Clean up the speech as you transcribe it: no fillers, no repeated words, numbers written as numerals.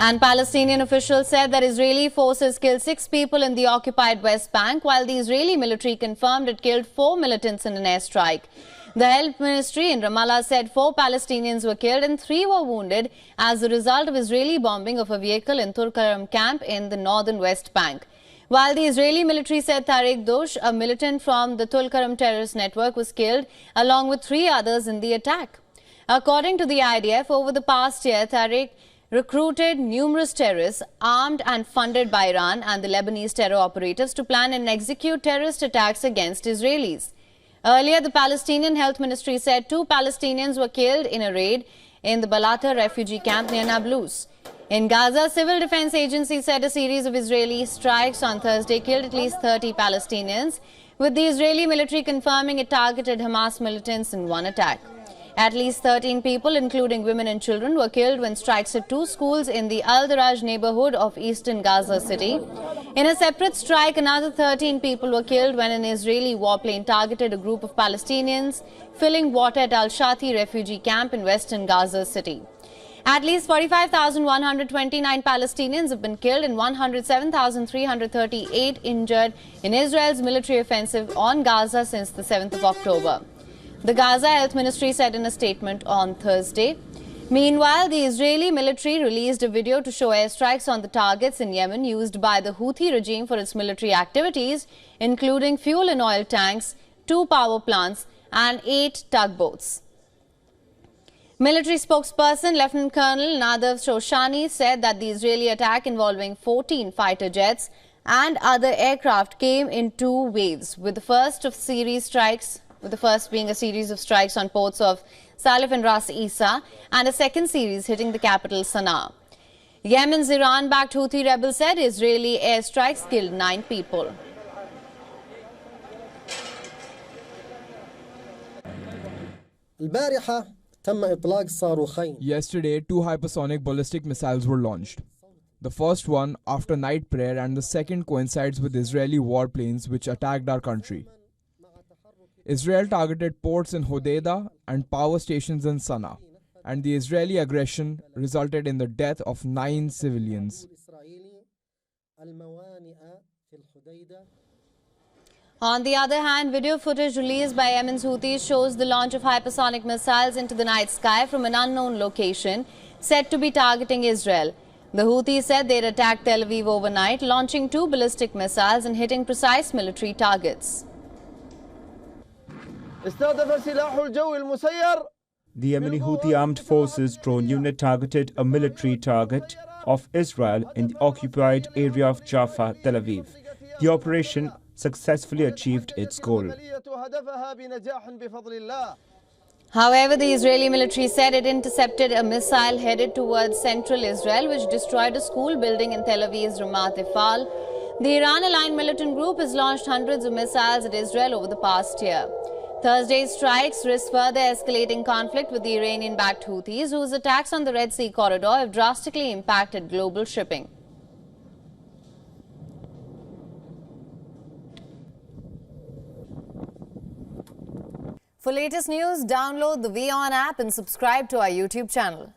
And Palestinian officials said that Israeli forces killed 6 people in the occupied West Bank, while the Israeli military confirmed it killed 4 militants in an airstrike. The Health Ministry in Ramallah said 4 Palestinians were killed and 3 were wounded as a result of Israeli bombing of a vehicle in Tulkaram camp in the northern West Bank. While the Israeli military said Tariq Dosh, a militant from the Tulkaram terrorist network, was killed along with 3 others in the attack. According to the IDF, over the past year, Tariq recruited numerous terrorists armed and funded by Iran and the Lebanese terror operatives to plan and execute terrorist attacks against Israelis. Earlier, the Palestinian Health Ministry said 2 Palestinians were killed in a raid in the Balata refugee camp near Nablus. In Gaza, Civil Defense Agency said a series of Israeli strikes on Thursday killed at least 30 Palestinians, with the Israeli military confirming it targeted Hamas militants in one attack. At least 13 people, including women and children, were killed when strikes hit 2 schools in the Al-Daraj neighborhood of eastern Gaza City. In a separate strike, another 13 people were killed when an Israeli warplane targeted a group of Palestinians filling water at Al-Shati refugee camp in western Gaza City. At least 45,129 Palestinians have been killed and 107,338 injured in Israel's military offensive on Gaza since the 7th of October. The Gaza Health Ministry said in a statement on Thursday. Meanwhile, the Israeli military released a video to show airstrikes on the targets in Yemen used by the Houthi regime for its military activities, including fuel and oil tanks, 2 power plants, and 8 tugboats. Military spokesperson Lieutenant Colonel Nadav Shoshani said that the Israeli attack involving 14 fighter jets and other aircraft came in 2 waves, with the first being a series of strikes on ports of Salif and Ras Isa, and a second series hitting the capital Sana'a. Yemen's Iran-backed Houthi rebels said Israeli airstrikes killed 9 people. Yesterday, 2 hypersonic ballistic missiles were launched. The first one after night prayer, and the second coincides with Israeli warplanes which attacked our country. Israel targeted ports in Hodeidah and power stations in Sana'a, and the Israeli aggression resulted in the death of 9 civilians. On the other hand, video footage released by Yemen's Houthis shows the launch of hypersonic missiles into the night sky from an unknown location, said to be targeting Israel. The Houthis said they'd attacked Tel Aviv overnight, launching 2 ballistic missiles and hitting precise military targets. The Yemeni Houthi armed forces drone unit targeted a military target of Israel in the occupied area of Jaffa, Tel Aviv. The operation successfully achieved its goal. However, the Israeli military said it intercepted a missile headed towards central Israel, which destroyed a school building in Tel Aviv's Ramat Efal. The Iran-aligned militant group has launched hundreds of missiles at Israel over the past year. Thursday's strikes risk further escalating conflict with the Iranian-backed Houthis, whose attacks on the Red Sea corridor have drastically impacted global shipping. For latest news, download the WION app and subscribe to our YouTube channel.